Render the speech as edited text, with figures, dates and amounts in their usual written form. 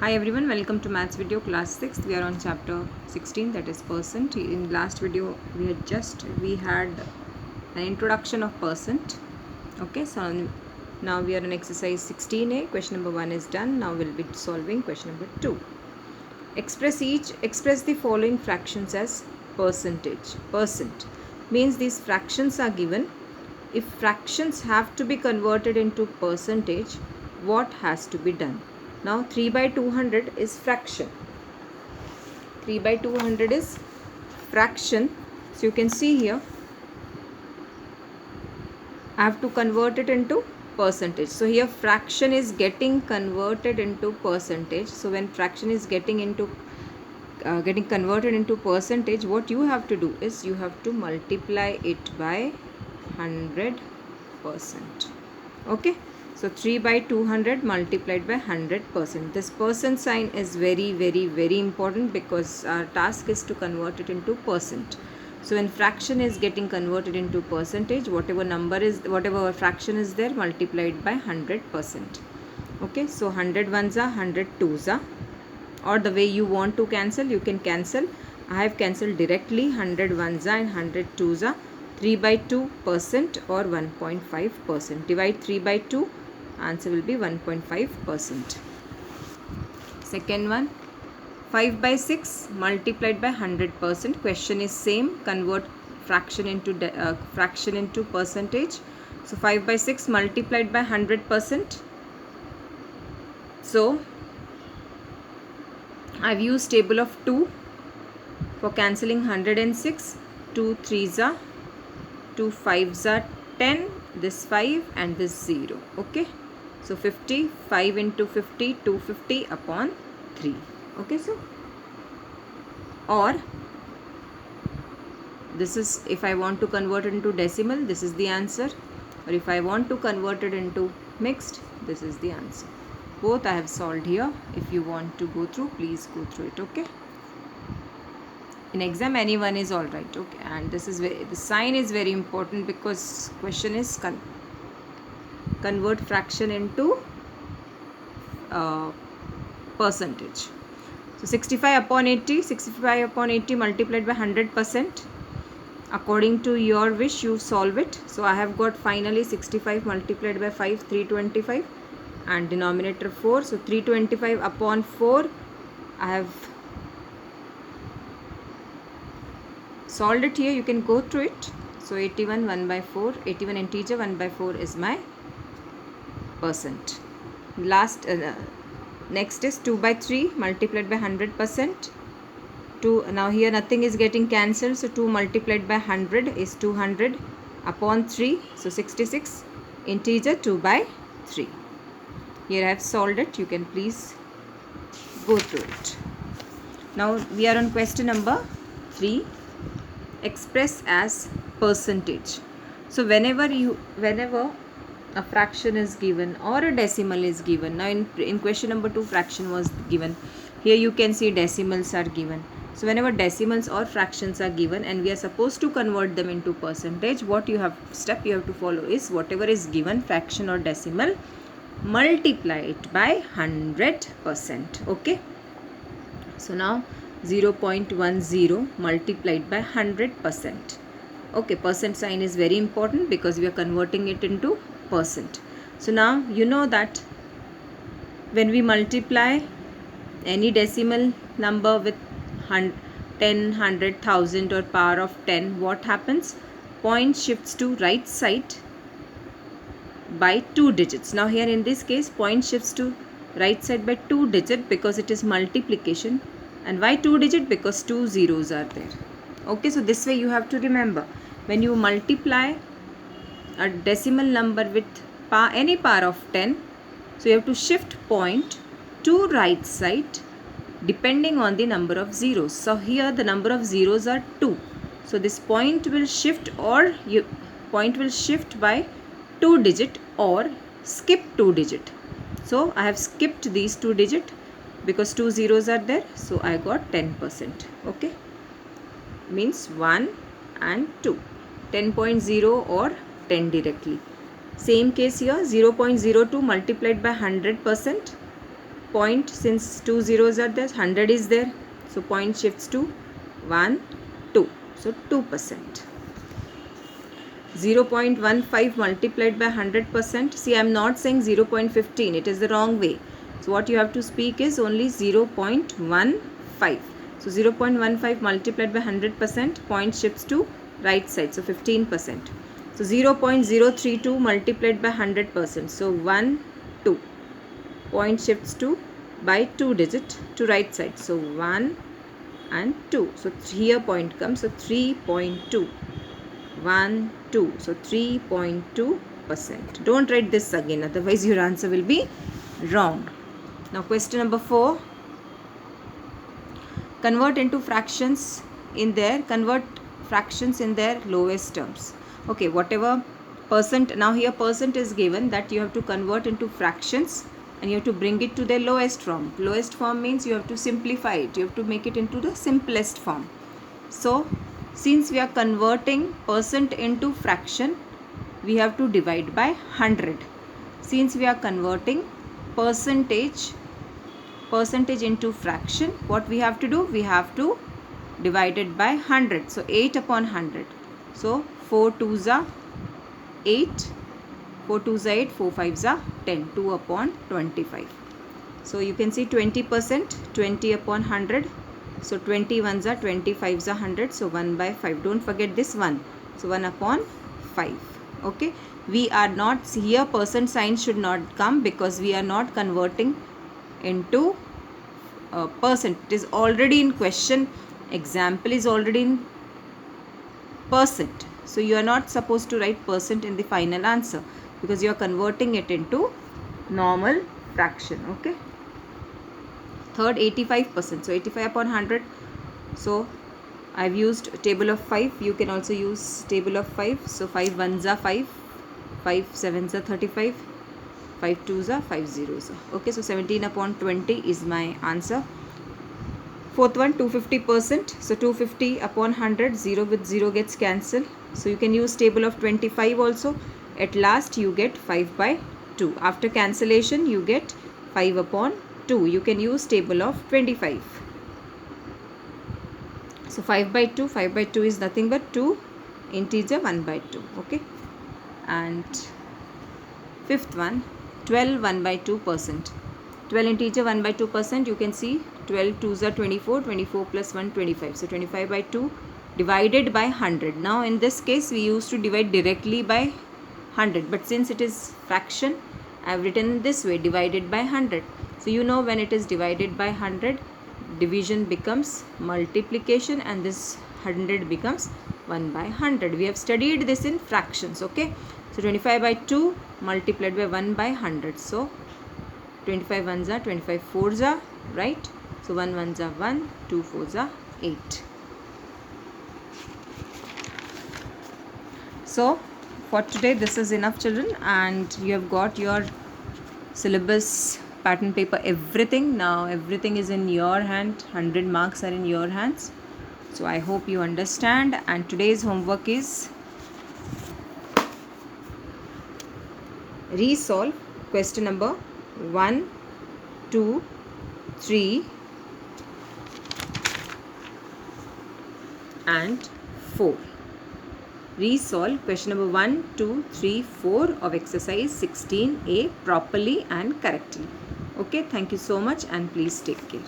Hi everyone, welcome to maths video class 6. We are on chapter 16, that is percent. In last video we had an introduction of percent. Okay, so now we are on exercise 16a. Question number 1 is done. Now we'll be solving question number 2. Express the following fractions as percentage. Percent means these fractions are given. If fractions have to be converted into percentage, what has to be done? Now 3 by 200 is fraction. 3 by 200 is fraction. So you can see here, I have to convert it into percentage. So here fraction is getting converted into percentage. So when fraction is getting converted into percentage, what you have to do is you have to multiply it by 100%. Okay, so 3 by 200 multiplied by 100%. This percent sign is very important because our task is to convert it into percent. So when fraction is getting converted into percentage, whatever fraction is there, multiplied by 100%. Okay, so 100 ones are 100 twos are, or the way you want to cancel, you can cancel. I have cancelled directly. 100 ones are and 100 twos are. 3 by 2% or 1.5%. Divide 3 by 2, answer will be 1.5%. Second one, 5 by 6 multiplied by 100%. Question is same, convert fraction into percentage. So 5 by 6 multiplied by 100%. So I've used table of 2 for cancelling 106. 2 3s are, 2 5s are 10, this 5 and this 0. Okay, so 50, 5 into 50, 250 upon 3. Okay, so or this is, if I want to convert it into decimal, this is the answer, or if I want to convert it into mixed, this is the answer. Both I have solved here. If you want to go through, please go through it. Okay, in exam anyone is all right. Okay, and this is the sign is very important because question is convert fraction into percentage. So 65 upon 80 multiplied by 100%. According to your wish, you solve it. So I have got finally 65 multiplied by 5, 325, and denominator 4. So 325 upon 4, I have solved it here. You can go through it. So 81 1 by 4, 81 integer 1 by 4 is my percent. Next is 2 by 3 multiplied by 100%. 2, now here nothing is getting cancelled, so 2 multiplied by 100 is 200 upon 3, so 66, integer 2 by 3. Here I have solved it. You can please go through it. Now we are on question number 3, express as percentage. So whenever a fraction is given or a decimal is given, now in question number 2 fraction was given, here you can see decimals are given. So whenever decimals or fractions are given and we are supposed to convert them into percentage, what you have to follow is whatever is given, fraction or decimal, multiply it by 100%. Okay, so now 0.10 multiplied by 100%. Okay, percent sign is very important because we are converting it into percent. So now you know that when we multiply any decimal number with 10, 100, 1000 or power of 10, what happens? Point shifts to right side by 2 digits. Now here in this case, point shifts to right side by 2 digit because it is multiplication. And why 2 digit? Because 2 zeros are there. Okay, so this way you have to remember, when you multiply a decimal number with any power of 10, so you have to shift point to right side depending on the number of zeros. So here the number of zeros are 2. So this point will shift, or point will shift by 2 digit or skip 2 digit. So I have skipped these 2 digit because 2 zeros are there. So I got 10%. Okay, means 1 and 2. 10.0 or 10 directly. Same case here, 0.02 multiplied by 100%. point, since 2 zeros are there, 100 is there, so point shifts to 1, 2, so 2%. 0.15 multiplied by 100%. See, I am not saying 0.15, it is the wrong way. So what you have to speak is only 0.15. So 0.15 multiplied by 100%, point shifts to right side, so 15%. So 0.032 multiplied by 100%, so 1, 2. Point shifts to by 2 digit to right side, so 1 and 2. So here point comes, so 3.2. 1, 2. So 3.2%. Don't write this again, otherwise your answer will be wrong. Now question number 4. Convert fractions in their lowest terms. Okay, whatever percent, now here percent is given, that you have to convert into fractions and you have to bring it to their lowest form. Lowest form means you have to simplify it. You have to make it into the simplest form. So since we are converting percent into fraction, we have to divide by 100. Since we are converting percentage into fraction, what we have to do? We have to divide it by 100. So 8 upon 100. So 4 2s are 8. 4 2s are 8. 4 5s are 10. 2 upon 25. So you can see 20%. 20 upon 100. So 21s are 25s are 100. So 1 by 5. Don't forget this 1. So 1 upon 5. Okay. We are not, here percent sign should not come because we are not converting into percent. It is already in question. Example is already in percent. So you are not supposed to write percent in the final answer because you are converting it into normal fraction. Okay. Third, 85%. So 85 upon 100. So I've used table of 5. You can also use table of 5. So 5 1s are 5. 5 7s are 35. 5 2s are 5 zeros. Okay, so 17 upon 20 is my answer. Fourth one, 250%. So 250 upon 100. 0 with 0 gets cancelled. So you can use table of 25 also. At last you get 5 by 2. After cancellation you get 5 upon 2. You can use table of 25. So 5 by 2. 5 by 2 is nothing but 2 integer 1 by 2. Okay. And fifth one, 12 1 by 2%. 12 integer 1 by 2%. You can see 12 2s are 24. 24 plus 1 25. So 25 by 2 divided by 100. Now in this case we used to divide directly by 100. But since it is fraction, I have written this way, divided by 100. So you know when it is divided by 100, division becomes multiplication and this 100 becomes 1 by 100. We have studied this in fractions. Okay. So 25 by 2 multiplied by 1 by 100. So 25 1s are 25 4s are, right? So 1 1s are 1, 2 4s are 8. So for today this is enough, children, and you have got your syllabus, pattern paper, everything. Now everything is in your hand. 100 marks are in your hands. So I hope you understand, and today's homework is resolve question number 1, 2, 3 and 4. Resolve question number 1, 2, 3, 4 of exercise 16A properly and correctly. Okay, thank you so much and please take care.